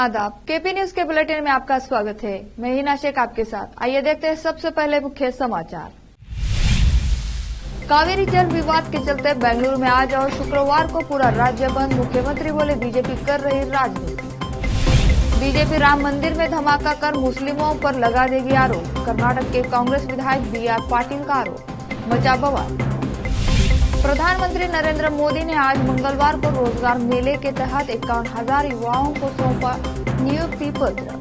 आदाब, KP news के bulletin में आपका स्वागत है। मैं हिना शेख आपके साथ। आइए देखते हैं सबसे पहले मुख्य समाचार। कावेरी जल विवाद के चलते बेंगलुरु में आज और शुक्रवार को पूरा राज्य बंद। मुख्यमंत्री बोले बीजेपी कर रही राजनीति। बीजेपी राम मंदिर में धमाका कर मुस्लिमों पर लगा देगी आरोप। कर्नाटक के कांग्रेस विधायक BR पाटिल का आरोप। मचा बवाल। प्रधानमंत्री नरेंद्र मोदी ने आज मंगलवार को रोजगार मेले के तहत 51,000 युवाओं को सौंपा नियुक्ति पत्र।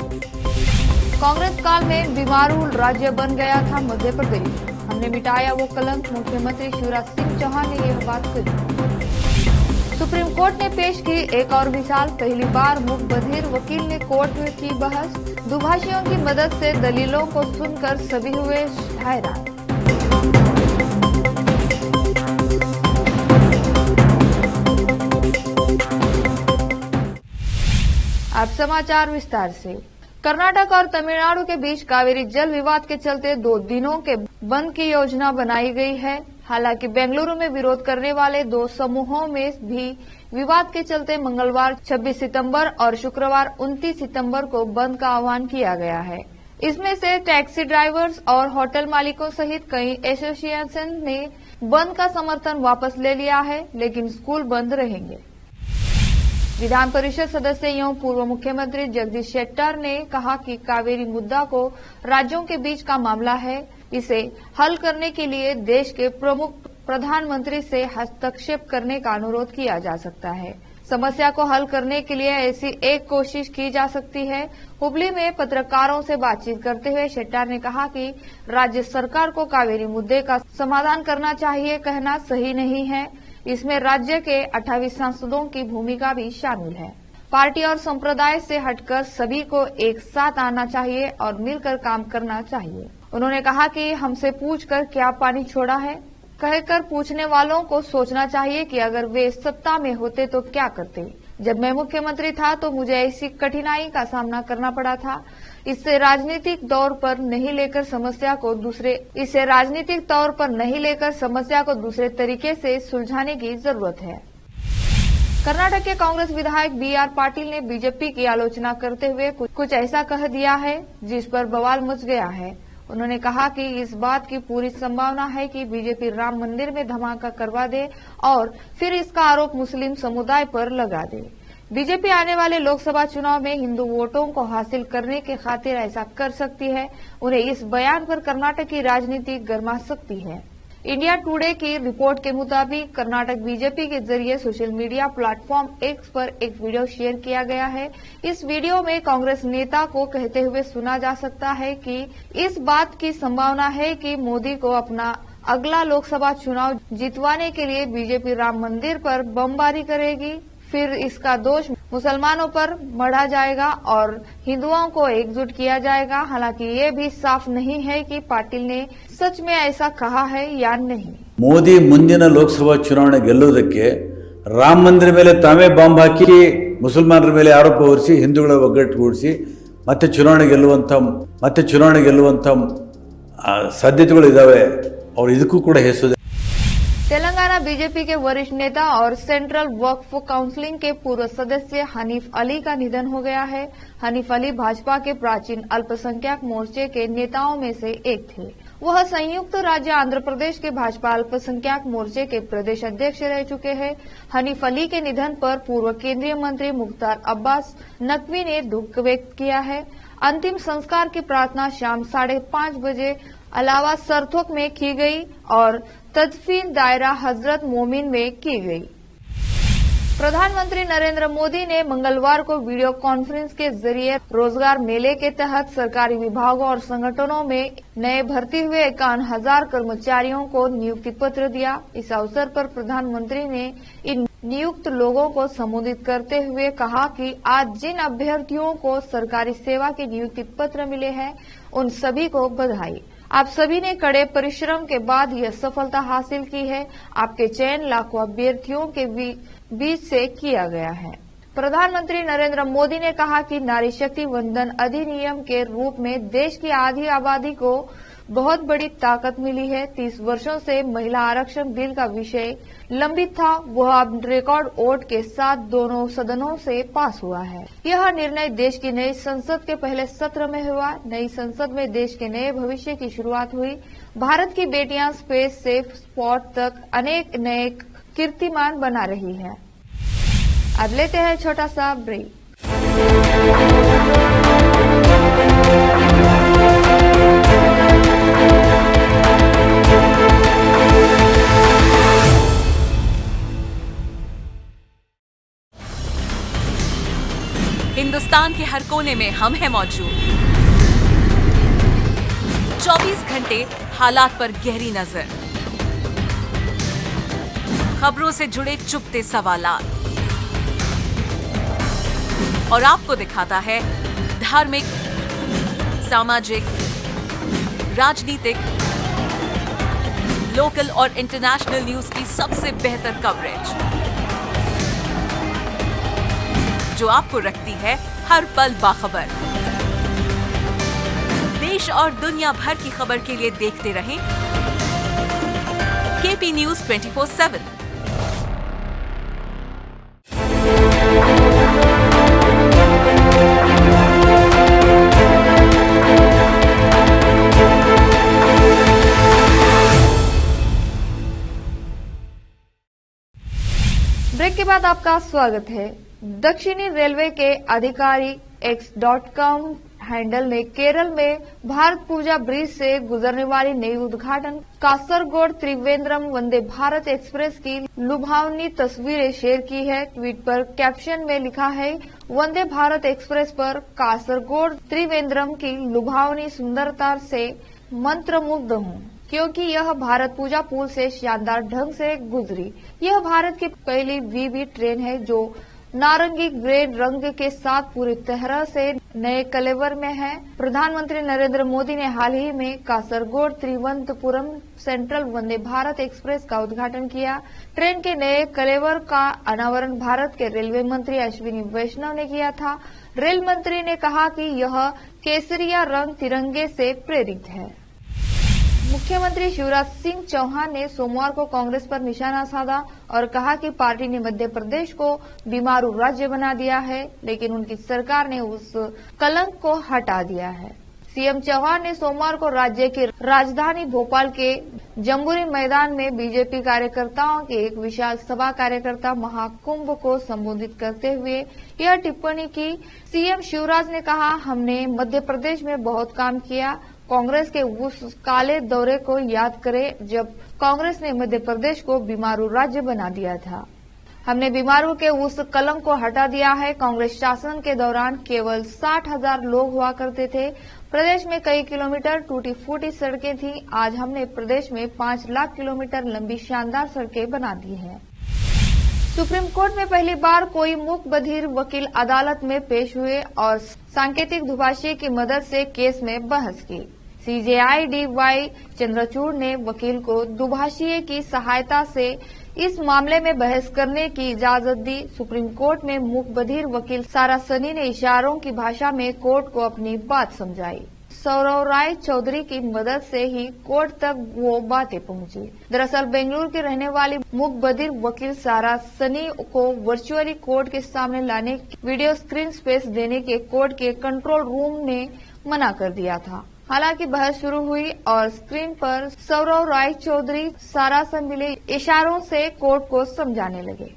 कांग्रेस काल में बीमारू राज्य बन गया था मध्य प्रदेश, हमने मिटाया वो कलंक। मुख्यमंत्री शिवराज सिंह चौहान ने यह बात कही। सुप्रीम कोर्ट ने पेश की एक और मिसाल। पहली बार मूक बधिर वकील ने कोर्ट में की बहस। दुभाषियों की मदद से दलीलों को सुनकर सभी हुए हैरान। अब समाचार विस्तार से। कर्नाटक और तमिलनाडु के बीच कावेरी जल विवाद के चलते 2 दिनों के बंद की योजना बनाई गई है। हालांकि बेंगलुरु में विरोध करने वाले 2 समूहों में भी विवाद के चलते मंगलवार 26 सितंबर और शुक्रवार 29 सितंबर को बंद का आह्वान किया गया है। इसमें से टैक्सी ड्राइवर्स और होटल मालिकों सहित कई एसोसिएशन ने बंद का समर्थन वापस ले लिया है, लेकिन स्कूल बंद रहेंगे। विधान परिषद सदस्य एवं पूर्व मुख्यमंत्री जगदीश शेट्टर ने कहा कि कावेरी मुद्दा को राज्यों के बीच का मामला है। इसे हल करने के लिए देश के प्रमुख प्रधानमंत्री से हस्तक्षेप करने का अनुरोध किया जा सकता है। समस्या को हल करने के लिए ऐसी एक कोशिश की जा सकती है। हुबली में पत्रकारों से बातचीत करते हुए शेट्टर ने कहा कि राज्य सरकार को कावेरी मुद्दे का समाधान करना चाहिए कहना सही नहीं है। इसमें राज्य के 28 सांसदों की भूमिका भी शामिल है। पार्टी और संप्रदाय से हटकर सभी को एक साथ आना चाहिए और मिलकर काम करना चाहिए। उन्होंने कहा कि हमसे पूछकर क्या पानी छोड़ा है, कहकर पूछने वालों को सोचना चाहिए कि अगर वे सत्ता में होते तो क्या करते। जब मैं मुख्यमंत्री था तो मुझे ऐसी कठिनाई का सामना करना पड़ा था। इसे राजनीतिक तौर पर नहीं लेकर समस्या को दूसरे तरीके से सुलझाने की जरूरत है। कर्नाटक के कांग्रेस विधायक BR पाटिल ने बीजेपी की आलोचना करते हुए कुछ ऐसा कह दिया है जिस पर बवाल मच गया है। उन्होंने कहा कि इस बात की पूरी संभावना है कि बीजेपी राम मंदिर में धमाका करवा दे और फिर इसका आरोप मुस्लिम समुदाय पर लगा दे। बीजेपी आने वाले लोकसभा चुनाव में हिंदू वोटों को हासिल करने के खातिर ऐसा कर सकती है। उन्हें इस बयान पर कर्नाटक की राजनीति गरमा सकती है। इंडिया टुडे की रिपोर्ट के मुताबिक कर्नाटक बीजेपी के जरिए सोशल मीडिया प्लेटफॉर्म X पर एक वीडियो शेयर किया गया है। इस वीडियो में कांग्रेस नेता को कहते हुए सुना जा सकता है कि इस बात की संभावना है कि मोदी को अपना अगला लोकसभा चुनाव जितवाने के लिए बीजेपी राम मंदिर पर बमबारी करेगी। फिर इसका दोष मुसलमानों पर मढ़ा जाएगा और हिंदुओं को एकजुट किया जाएगा। हालांकि ये भी साफ नहीं है कि पाटिल ने सच में ऐसा कहा है या नहीं। ಮೋದಿ ಮುಂದಿನ ಲೋಕಸಭಾ ಚುನಾವಣೆ ಗೆಲ್ಲುವುದಕ್ಕೆ ರಾಮ ಮಂದಿರ ಮೇಲೆ ತಾವೇ ಬಾಂಬ್ ಹಾಕಿ ಮುಸಲ್ಮಾನರ ಮೇಲೆ ಆರೋಪ ಹೊರಿಸಿ ಹಿಂದೂಗಳ ಒಗ್ಗಟ್ಟುಗೂಡಿಸಿ ಮತ್ತೆ ಚುನಾವಣೆ ಗೆಲ್ಲುವಂತ ಸಾಧ್ಯತೆಗಳು ಇದಾವೆ। ಅವರು ಇದಕ್ಕೂ ಕೂಡ ಹೆಸರು। तेलंगाना बीजेपी के वरिष्ठ नेता और सेंट्रल वक्फ काउंसिल के पूर्व सदस्य हनीफ अली का निधन हो गया है। हनीफ अली भाजपा के प्राचीन अल्पसंख्यक मोर्चे के नेताओं में से एक थे। वह संयुक्त राज्य आंध्र प्रदेश के भाजपा अल्पसंख्यक मोर्चे के प्रदेश अध्यक्ष रह चुके हैं। हनीफ अली के निधन पर पूर्व केंद्रीय मंत्री मुख्तार अब्बास नकवी ने दुख व्यक्त किया है। अंतिम संस्कार की प्रार्थना शाम 5:30 बजे अलावा सरथोक में की गई और तदफीन दायरा हजरत मोमिन में की गई। प्रधानमंत्री नरेंद्र मोदी ने मंगलवार को वीडियो कॉन्फ्रेंस के जरिए रोजगार मेले के तहत सरकारी विभागों और संगठनों में नए भर्ती हुए 51,000 कर्मचारियों को नियुक्ति पत्र दिया। इस अवसर पर प्रधानमंत्री ने इन नियुक्त लोगों को संबोधित करते हुए कहा कि आज जिन अभ्यर्थियों को सरकारी सेवा के नियुक्ति पत्र मिले हैं उन सभी को बधाई। आप सभी ने कड़े परिश्रम के बाद यह सफलता हासिल की है। आपके चयन लाखों अभ्यर्थियों के बीच से किया गया है। प्रधानमंत्री नरेंद्र मोदी ने कहा कि नारी शक्ति वंदन अधिनियम के रूप में देश की आधी आबादी को बहुत बड़ी ताकत मिली है। 30 वर्षों से महिला आरक्षण बिल का विषय लंबित था, वह अब रिकॉर्ड वोट के साथ दोनों सदनों से पास हुआ है। यह निर्णय देश की नई संसद के पहले सत्र में हुआ। नई संसद में देश के नए भविष्य की शुरुआत हुई। भारत की बेटियां स्पेस से स्पॉट तक अनेक नए कीर्तिमान बना रही है। अब लेते हैं छोटा सा ब्रेक। हिंदुस्तान के हर कोने में हम हैं मौजूद। 24 घंटे हालात पर गहरी नजर, खबरों से जुड़े चुपते सवालात और आपको दिखाता है धार्मिक, सामाजिक, राजनीतिक, लोकल और इंटरनेशनल न्यूज की सबसे बेहतर कवरेज, जो आपको रखती है हर पल बाखबर। देश और दुनिया भर की खबर के लिए देखते रहें केपी न्यूज 24/7। ब्रेक के बाद आपका स्वागत है। दक्षिणी रेलवे के अधिकारी x.com हैंडल ने केरल में भारत पूजा ब्रिज से गुजरने वाली नई उद्घाटन कासरगोड त्रिवेंद्रम वंदे भारत एक्सप्रेस की लुभावनी तस्वीरें शेयर की है। ट्वीट पर कैप्शन में लिखा है, वंदे भारत एक्सप्रेस पर कासरगोड त्रिवेंद्रम की लुभावनी सुंदरता से मंत्रमुग्ध हूँ, क्योंकि यह भारत पूजा पुल से शानदार ढंग से गुजरी। यह भारत की पहली वीवी ट्रेन है जो नारंगी ग्रे रंग के साथ पूरी तरह से नए कलेवर में है। प्रधानमंत्री नरेंद्र मोदी ने हाल ही में कासरगोड त्रिवंतपुरम सेंट्रल वंदे भारत एक्सप्रेस का उद्घाटन किया। ट्रेन के नए कलेवर का अनावरण भारत के रेलवे मंत्री अश्विनी वैष्णव ने किया था। रेल मंत्री ने कहा कि यह केसरिया रंग तिरंगे से प्रेरित है। मुख्यमंत्री शिवराज सिंह चौहान ने सोमवार को कांग्रेस पर निशाना साधा और कहा कि पार्टी ने मध्य प्रदेश को बीमारू राज्य बना दिया है, लेकिन उनकी सरकार ने उस कलंक को हटा दिया है। सीएम चौहान ने सोमवार को राज्य की राजधानी भोपाल के जम्बूरी मैदान में बीजेपी कार्यकर्ताओं के एक विशाल सभा कार्यकर्ता महाकुंभ को संबोधित करते हुए यह टिप्पणी की। सीएम शिवराज ने कहा, हमने मध्य प्रदेश में बहुत काम किया। कांग्रेस के उस काले दौरे को याद करें जब कांग्रेस ने मध्य प्रदेश को बीमारू राज्य बना दिया था। हमने बीमारू के उस कलंक को हटा दिया है। कांग्रेस शासन के दौरान केवल 60,000 लोग हुआ करते थे। प्रदेश में कई किलोमीटर टूटी फूटी सड़कें थी। आज हमने प्रदेश में 5 लाख किलोमीटर लंबी शानदार सड़कें बना दी है। सुप्रीम कोर्ट में पहली बार कोई मूक बधिर वकील अदालत में पेश हुए और सांकेतिक दुभाषी की मदद से केस में बहस की। सीजेआई DY चंद्रचूड़ ने वकील को दुभाषी की सहायता से इस मामले में बहस करने की इजाजत दी। सुप्रीम कोर्ट में मूक बधिर वकील सारा सनी ने इशारों की भाषा में कोर्ट को अपनी बात समझाई। सौरव राय चौधरी की मदद से ही कोर्ट तक वो बातें पहुंची। दरअसल बेंगलुरु की रहने वाली मूक बधिर वकील सारा सनी को वर्चुअली कोर्ट के सामने लाने वीडियो स्क्रीन स्पेस देने के कोर्ट के कंट्रोल रूम ने मना कर दिया था। हालांकि बहस शुरू हुई और स्क्रीन पर सौरव राय चौधरी सारा से मिले इशारों से कोर्ट को समझाने लगे।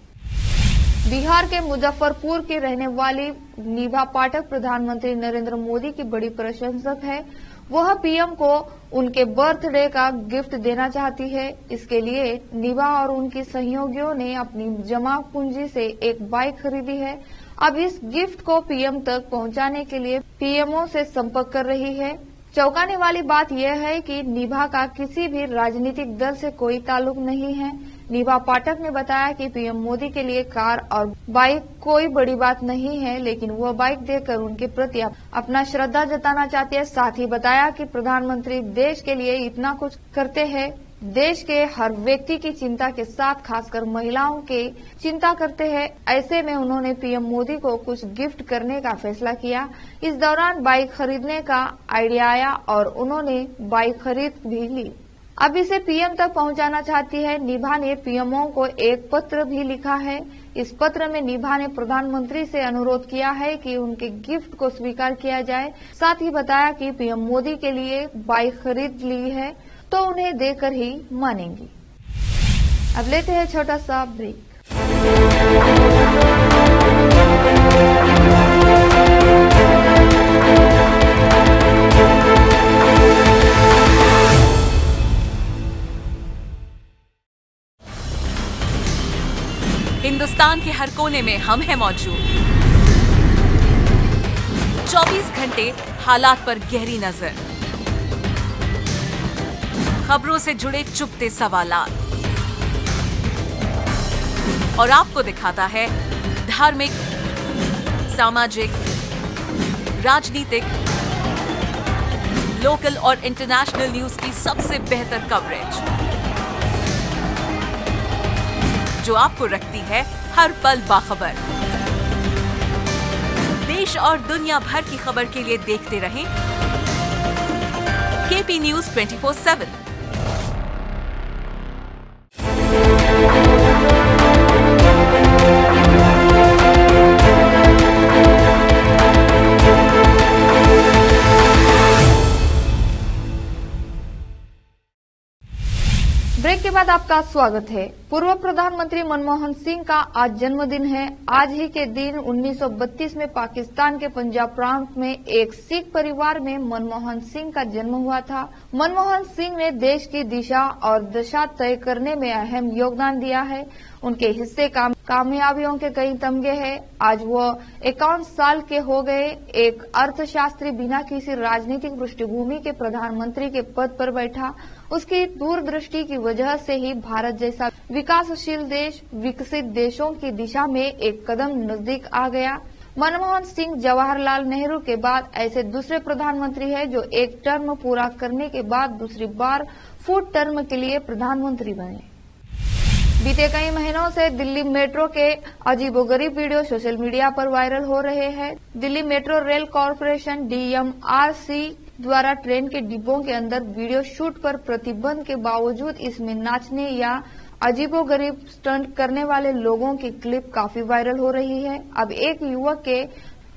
बिहार के मुजफ्फरपुर की रहने वाली निभा पाठक प्रधानमंत्री नरेंद्र मोदी की बड़ी प्रशंसक है। वह पीएम को उनके बर्थडे का गिफ्ट देना चाहती है। इसके लिए निभा और उनकी सहयोगियों ने अपनी जमा पूंजी से एक बाइक खरीदी है। अब इस गिफ्ट को पीएम तक पहुंचाने के लिए पीएमओ से संपर्क कर रही है। चौंकाने वाली बात यह है कि निभा का किसी भी राजनीतिक दल से कोई ताल्लुक नहीं है। निभा पाठक ने बताया कि पीएम मोदी के लिए कार और बाइक कोई बड़ी बात नहीं है, लेकिन वह बाइक देकर उनके प्रति अपना श्रद्धा जताना चाहती है। साथ ही बताया कि प्रधानमंत्री देश के लिए इतना कुछ करते हैं, देश के हर व्यक्ति की चिंता के साथ खासकर महिलाओं के चिंता करते हैं। ऐसे में उन्होंने पीएम मोदी को कुछ गिफ्ट करने का फैसला किया। इस दौरान बाइक खरीदने का आइडिया आया और उन्होंने बाइक खरीद भी ली। अब इसे पीएम तक पहुंचाना चाहती है। निभा ने पीएमओ को एक पत्र भी लिखा है। इस पत्र में निभा ने प्रधानमंत्री से अनुरोध किया है कि उनके गिफ्ट को स्वीकार किया जाए। साथ ही बताया कि पीएम मोदी के लिए बाइक खरीद ली है तो उन्हें देकर ही मानेंगी। अब लेते हैं छोटा सा ब्रेक। हिंदुस्तान के हर कोने में हम हैं मौजूद। 24 घंटे हालात पर गहरी नजर, खबरों से जुड़े चुपते सवालात और आपको दिखाता है धार्मिक, सामाजिक, राजनीतिक, लोकल और इंटरनेशनल न्यूज की सबसे बेहतर कवरेज जो आपको रखती है हर पल बाखबर। देश और दुनिया भर की खबर के लिए देखते रहें केपी न्यूज 24/7। ब्रेक के बाद आपका स्वागत है। पूर्व प्रधानमंत्री मनमोहन सिंह का आज जन्मदिन है। आज ही के दिन 1932 में पाकिस्तान के पंजाब प्रांत में एक सिख परिवार में मनमोहन सिंह का जन्म हुआ था। मनमोहन सिंह ने देश की दिशा और दशा तय करने में अहम योगदान दिया है। उनके हिस्से कामयाबियों के कई तमगे हैं। आज वो 51 साल के हो गए। एक अर्थशास्त्री बिना किसी राजनीतिक पृष्ठभूमि के प्रधानमंत्री के पद पर बैठा। उसकी दूरदृष्टि की वजह से ही भारत जैसा विकासशील देश विकसित देशों की दिशा में एक कदम नजदीक आ गया। मनमोहन सिंह जवाहरलाल नेहरू के बाद ऐसे दूसरे प्रधानमंत्री हैं जो एक टर्म पूरा करने के बाद दूसरी बार फुल टर्म के लिए प्रधानमंत्री बने। बीते कई महीनों से दिल्ली मेट्रो के अजीबोगरीब वीडियो सोशल मीडिया पर वायरल हो रहे हैं। Delhi metro rail corporation DMRC द्वारा ट्रेन के डिब्बों के अंदर वीडियो शूट पर प्रतिबंध के बावजूद इसमें नाचने या अजीबोगरीब स्टंट करने वाले लोगों की क्लिप काफी वायरल हो रही है। अब एक युवक के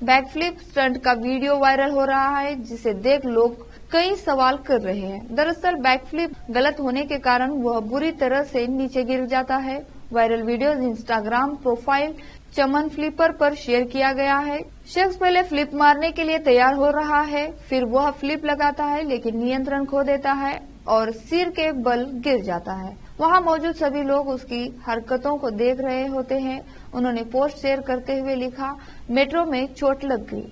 बैकफ्लिप स्टंट का वीडियो वायरल हो रहा है जिसे देख लोग कई सवाल कर रहे हैं। दरअसल बैकफ्लिप गलत होने के कारण वह बुरी तरह से नीचे गिर जाता है। वायरल वीडियो इंस्टाग्राम प्रोफाइल चमन फ्लिपर पर शेयर किया गया है। शख्स पहले फ्लिप मारने के लिए तैयार हो रहा है, फिर वह फ्लिप लगाता है लेकिन नियंत्रण खो देता है और सिर के बल गिर जाता है। वहां मौजूद सभी लोग उसकी हरकतों को देख रहे होते हैं। उन्होंने पोस्ट शेयर करते हुए लिखा, मेट्रो में चोट लग गई।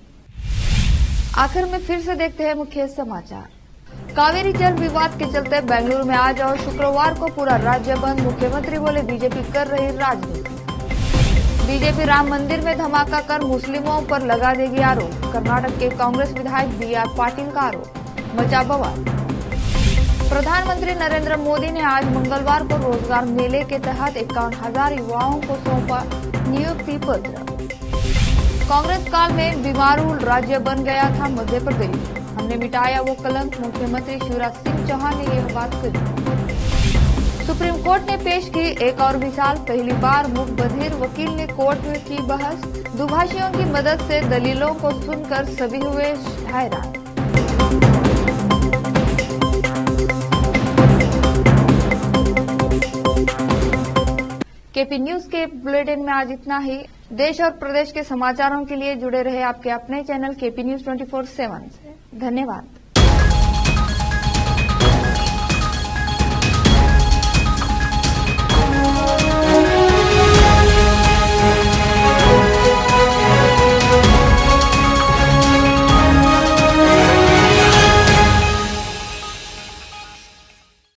आखिर में फिर से देखते हैं मुख्य समाचार। कावेरी जल विवाद के चलते बेंगलुरु में आज और शुक्रवार को पूरा राज्य बंद। मुख्यमंत्री बोले बीजेपी कर रही राजनीति। बीजेपी राम मंदिर में धमाका कर मुस्लिमों पर लगा देगी आरोप। कर्नाटक के कांग्रेस विधायक BR पाटिल का आरोप। मचा बवाल। प्रधानमंत्री नरेंद्र मोदी ने आज मंगलवार को रोजगार मेले के तहत 51,000 युवाओं को सौंपा नियुक्ति पत्र। कांग्रेस काल में बीमारू राज्य बन गया था मध्य प्रदेश। हमने मिटाया वो कलंक। मुख्यमंत्री शिवराज सिंह चौहान ने यह बात कही। सुप्रीम कोर्ट ने पेश की एक और मिसाल। पहली बार मूक बधिर वकील ने कोर्ट में की बहस। दुभाषियों की मदद से दलीलों को सुनकर सभी हुए हैरान। केपी न्यूज के बुलेटिन में आज इतना ही। देश और प्रदेश के समाचारों के लिए जुड़े रहे आपके अपने चैनल केपी न्यूज 24/7 से। धन्यवाद।